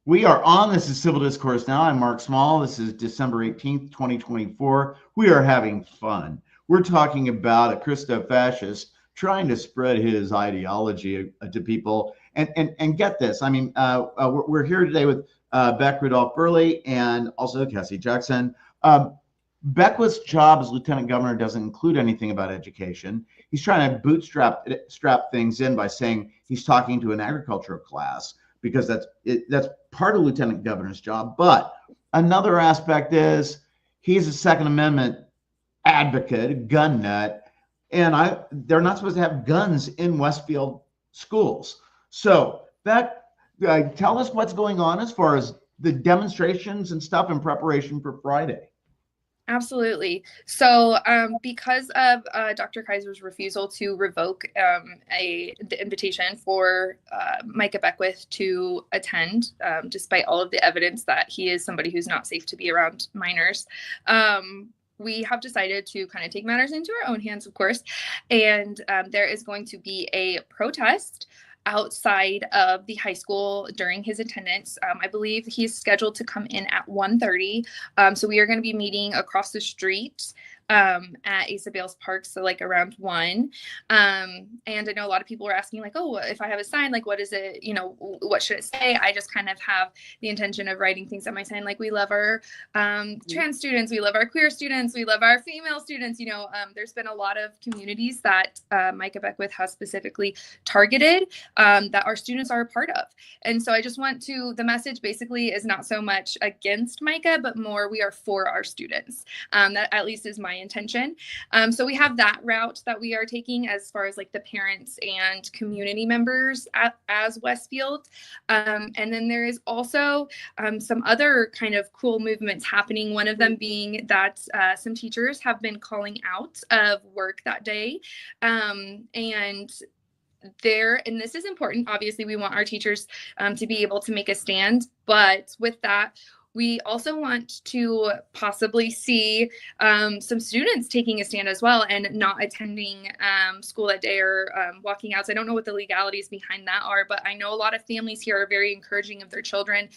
We are on. This is Civil Discourse Now. I'm Mark Small. This is December 18th, 2024. We are having fun. We're talking about a Christo fascist trying to spread his ideology to people. And get this. I mean, we're here today with Beck Rudolph Burley and also Cassie Jackson. Beckwith's job as lieutenant governor doesn't include anything about education. He's trying to strap things in by saying he's talking to an agricultural class, because that's part of lieutenant governor's job. But another aspect is he's a Second Amendment advocate, a gun nut, and they're not supposed to have guns in Westfield schools. So tell us what's going on as far as the demonstrations and stuff in preparation for Friday. Absolutely. So because of Dr. Kaiser's refusal to revoke the invitation for Micah Beckwith to attend, despite all of the evidence that he is somebody who's not safe to be around minors, we have decided to kind of take matters into our own hands, of course, and there is going to be a protest outside of the high school during his attendance. I believe he's scheduled to come in at 1:30. So we are going to be meeting across the street at Asa Bales Park, so like around 1. And I know a lot of people are asking, like, oh, if I have a sign, like, what is it, what should it say? I just kind of have the intention of writing things on my sign, like, we love our trans students, we love our queer students, we love our female students. There's been a lot of communities that Micah Beckwith has specifically targeted that our students are a part of. And so I just the message basically is not so much against Micah, but more we are for our students. That at least is my intention. So we have that route that we are taking as far as like the parents and community members as Westfield. And then there is also some other kind of cool movements happening. One of them being that some teachers have been calling out of work that day. And this is important. Obviously, we want our teachers to be able to make a stand, but with that, we also want to possibly see some students taking a stand as well and not attending school that day or walking out. So I don't know what the legalities behind that are, but I know a lot of families here are very encouraging of their children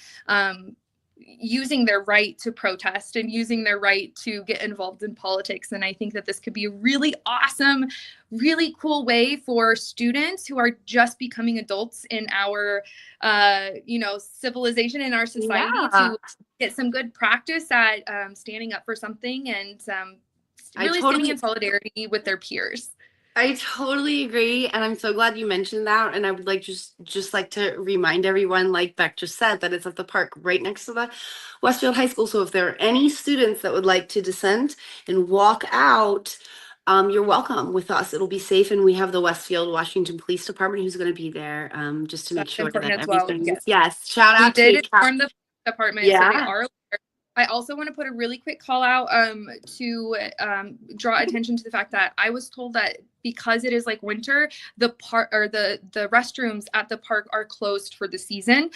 using their right to protest and using their right to get involved in politics. And I think that this could be a really awesome, really cool way for students who are just becoming adults in our, civilization, in our society, to get some good practice at standing up for something and really standing in solidarity with their peers. I totally agree, and I'm so glad you mentioned that. And I would like just like to remind everyone, like Beck just said, that it's at the park right next to the Westfield High School. So if there are any students that would like to dissent and walk out, you're welcome with us. It'll be safe, and we have the Westfield Washington Police Department who's going to be there, just to make sure that everything. Well. Yes, shout out to inform the department. Yeah. So they are. I also want to put a really quick call out to draw attention to the fact that I was told that because it is like winter, the restrooms at the park are closed for the season.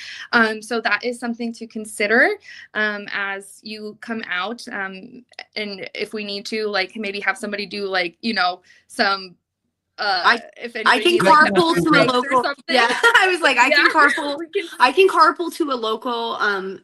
So that is something to consider as you come out. And if we need to, like, maybe have somebody do some. I can carpool to a local. Yeah, I was like, I can carpool to a local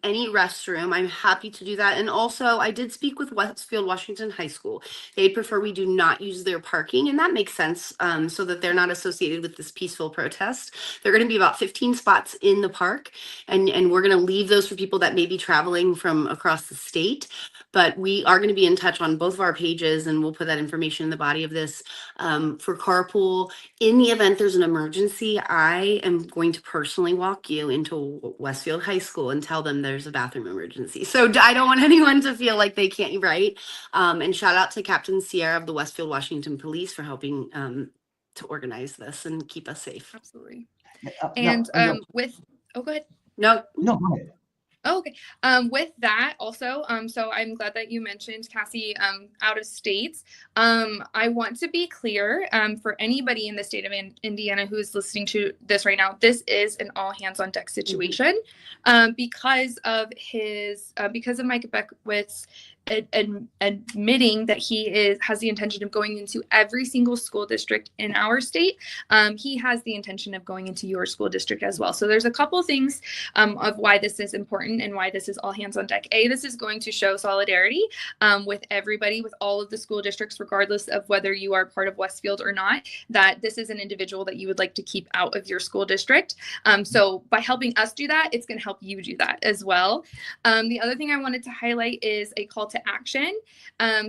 any restroom. I'm happy to do that. And also, I did speak with Westfield Washington High School. They prefer we do not use their parking, and that makes sense, so that they're not associated with this peaceful protest. There are going to be about 15 spots in the park, and we're going to leave those for people that may be traveling from across the state. But we are going to be in touch on both of our pages, and we'll put that information in the body of this for carpool. In the event there's an emergency, I am going to personally walk you into Westfield High School and tell them there's a bathroom emergency. So I don't want anyone to feel like they can't, right? And shout out to Captain Sierra of the Westfield Washington Police for helping to organize this and keep us safe. Absolutely. And go ahead. No, go ahead. Oh, okay. With that also, so I'm glad that you mentioned, Cassie, out of state. I want to be clear for anybody in the state of Indiana who is listening to this right now, this is an all hands on deck situation because of Micah Beckwith's admitting that he has the intention of going into every single school district in our state. He has the intention of going into your school district as well. So there's a couple things of why this is important and why this is all hands on deck. This is going to show solidarity with everybody, with all of the school districts, regardless of whether you are part of Westfield or not, that this is an individual that you would like to keep out of your school district. So by helping us do that, it's going to help you do that as well. The other thing I wanted to highlight is a call to action.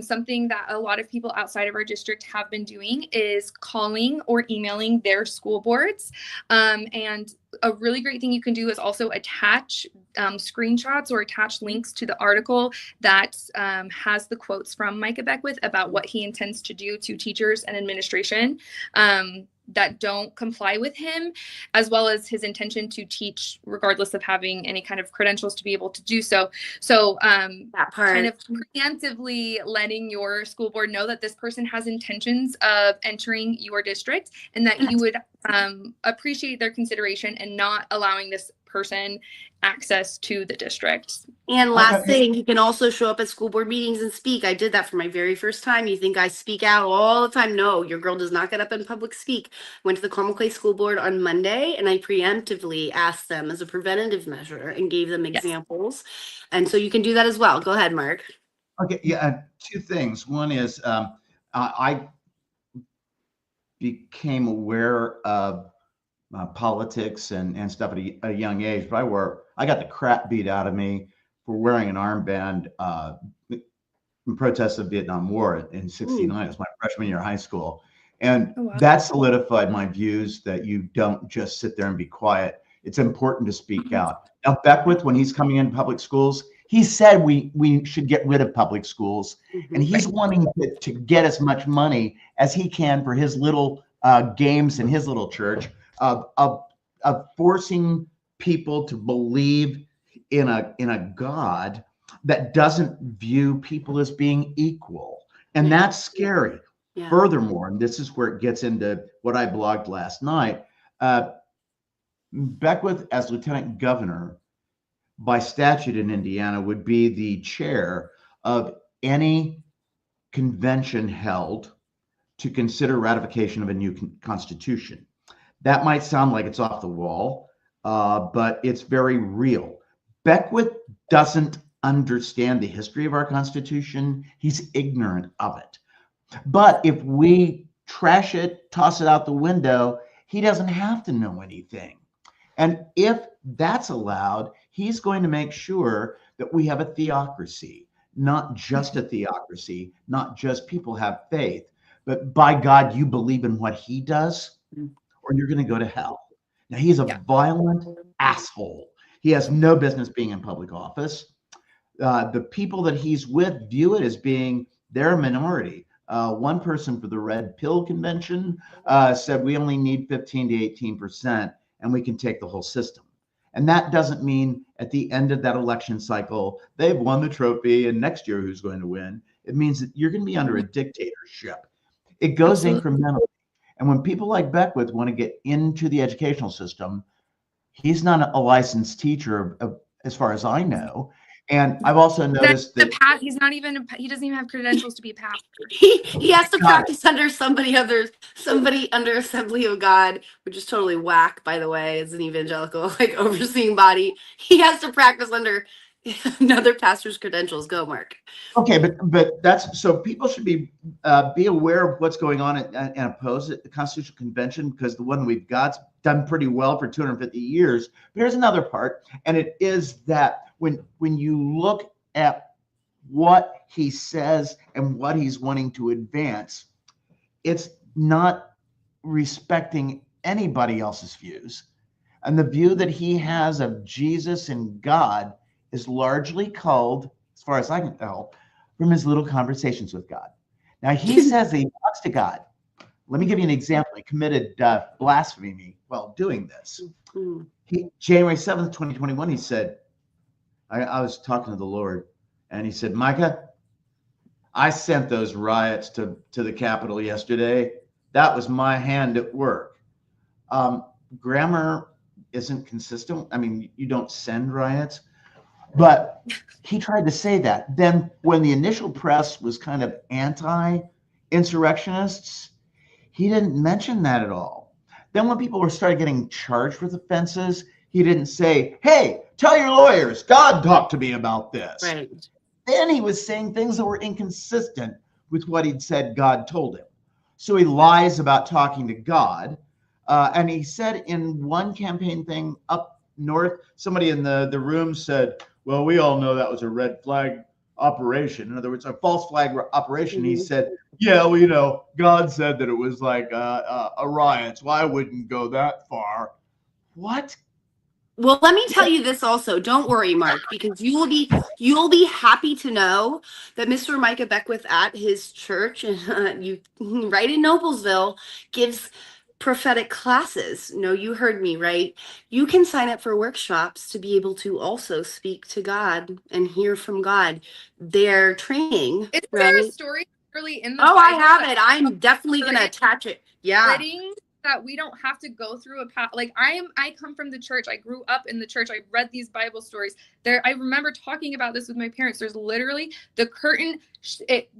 Something that a lot of people outside of our district have been doing is calling or emailing their school boards. And a really great thing you can do is also attach screenshots or attach links to the article that has the quotes from Micah Beckwith about what he intends to do to teachers and administration that don't comply with him, as well as his intention to teach regardless of having any kind of credentials to be able to do so. So that part, kind of preemptively letting your school board know that this person has intentions of entering your district and that you would appreciate their consideration and not allowing this person access to the district. And last thing, you can also show up at school board meetings and speak. I did that for my very first time. You think I speak out all the time? No, your girl does not get up and public speak. Went to the Carmel Clay School Board on Monday, and I preemptively asked them as a preventative measure and gave them examples. Yes. And so you can do that as well. Go ahead, Mark. Okay, yeah, two things. One is I became aware of politics and stuff at a young age, but I got the crap beat out of me for wearing an armband in protest of the Vietnam War in '69. It was my freshman year of high school. And that solidified my views that you don't just sit there and be quiet. It's important to speak out. Now, Beckwith, when he's coming in public schools, he said we should get rid of public schools. And he's wanting to get as much money as he can for his little games in his little church of forcing people to believe in a God that doesn't view people as being equal. And that's scary. Yeah. Furthermore, and this is where it gets into what I blogged last night, Beckwith as lieutenant governor by statute in Indiana would be the chair of any convention held to consider ratification of a new constitution. That might sound like it's off the wall, but it's very real. Beckwith doesn't understand the history of our Constitution. He's ignorant of it. But if we trash it, toss it out the window, he doesn't have to know anything. And if that's allowed, he's going to make sure that we have a theocracy, not just a theocracy, not just people have faith, but by God, you believe in what he does, or you're going to go to hell. Now, he's a violent asshole. He has no business being in public office. The people that he's with view it as being their minority. One person for the Red Pill Convention said we only need 15 to 18% and we can take the whole system. And that doesn't mean at the end of that election cycle, they've won the trophy and next year who's going to win. It means that you're going to be under a dictatorship. It goes incrementally. And when people like Beckwith want to get into the educational system, he's not a licensed teacher, as far as I know. And I've also noticed that he's not even he doesn't even have credentials to be a pastor. He has to practice under somebody under Assembly of God, which is totally whack, by the way, as an evangelical overseeing body. He has to practice under another pastor's credentials. Go, Mark. Okay, but that's so people should be aware of what's going on and oppose it, the Constitutional Convention, because the one we've got's done pretty well for 250 years. But here's another part, and it is that when you look at what he says and what he's wanting to advance, it's not respecting anybody else's views. And the view that he has of Jesus and God is largely culled, as far as I can tell, from his little conversations with God. Now, he says he talks to God. Let me give you an example. He committed blasphemy while doing this. January 7th, 2021, he said, I was talking to the Lord, and he said, Micah, I sent those riots to the Capitol yesterday. That was my hand at work. Grammar isn't consistent. I mean, you don't send riots. But he tried to say that. Then when the initial press was kind of anti-insurrectionists, he didn't mention that at all. Then when people were started getting charged with offenses, he didn't say, hey, tell your lawyers, God talked to me about this. Right. Then he was saying things that were inconsistent with what he'd said God told him. So he lies about talking to God. And he said in one campaign thing up north, somebody in the room said, well, we all know that was a red flag operation. In other words, a false flag operation. Mm-hmm. He said, yeah, well, you know, God said that it was like a riot, so I wouldn't go that far. What? Well, let me tell you this also. Don't worry, Mark, because you'll be happy to know that Mr. Micah Beckwith at his church, right in Noblesville, gives prophetic classes. No, you heard me right. You can sign up for workshops to be able to also speak to God and hear from God. They're training. Is there a story really in the Bible? I have it. I'm definitely going to attach it. Yeah. That we don't have to go through a path. Like I come from the church. I grew up in the church. I read these Bible stories there. I remember talking about this with my parents. There's literally the curtain, it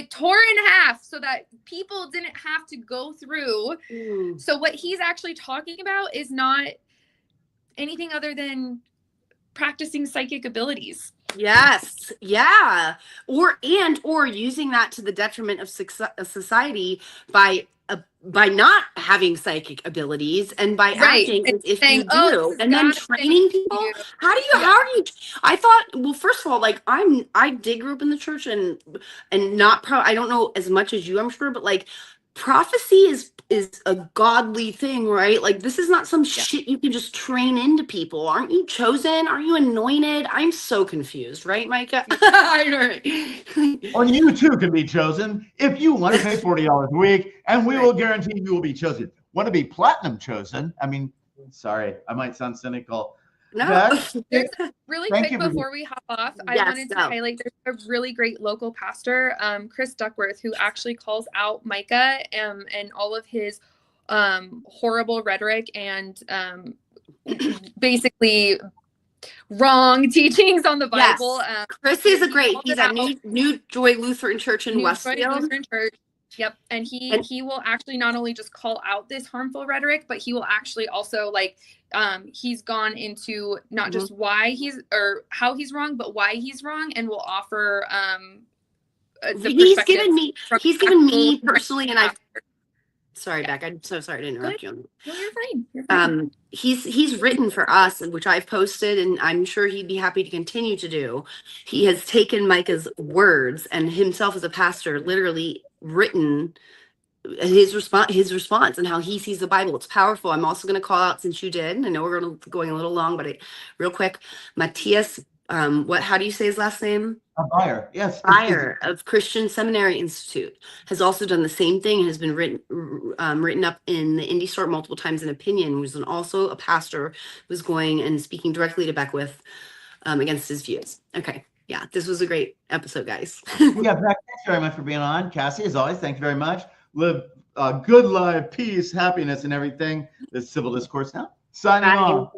tore in half so that people didn't have to go through. So what he's actually talking about is not anything other than practicing psychic abilities. Yes. Yeah. Or using that to the detriment of society by not having psychic abilities and by acting as if you do, and then training people. How do you? I thought, well, first of all, like I did grow up in the church and not I don't know as much as you, I'm sure, but like prophecy is a godly thing, right? Like this is not some shit you can just train into people. Aren't you chosen? Are you anointed? I'm so confused, right, Micah? Well, you too can be chosen if you want to pay $40 a week, and we will guarantee you will be chosen. Want to be platinum chosen? I mean, sorry, I might sound cynical. No. Really quick before we hop off, I wanted to highlight there's a really great local pastor, Chris Duckworth, who actually calls out Micah and all of his horrible rhetoric and basically wrong teachings on the Bible. Yes. Chris is he's at New Joy Lutheran Church in Westfield. Lutheran Church. Yep. And he will actually not only just call out this harmful rhetoric, but he will actually also he's gone into not just why how he's wrong, but why he's wrong, and will offer he's given me personally, and sorry, Beck, I'm so sorry to interrupt you. No, you're fine. You're fine. He's written for us, which I've posted, and I'm sure he'd be happy to continue to do. He has taken Micah's words and himself as a pastor literally written his response and how he sees the Bible. It's powerful. I'm also going to call out, since you did, I know we're going a little long, but real quick, Matthias, how do you say his last name? Beyer, yes. Beyer of Christian Seminary Institute has also done the same thing, has been written up in the Indy Sort multiple times in Opinion, was also a pastor, was going and speaking directly to Beckwith against his views. Okay. Yeah, this was a great episode, guys. Yeah, Beck, thanks very much for being on. Cassie, as always, thank you very much. Live good life, peace, happiness, and everything. This is Civil Discourse Now. Signing off.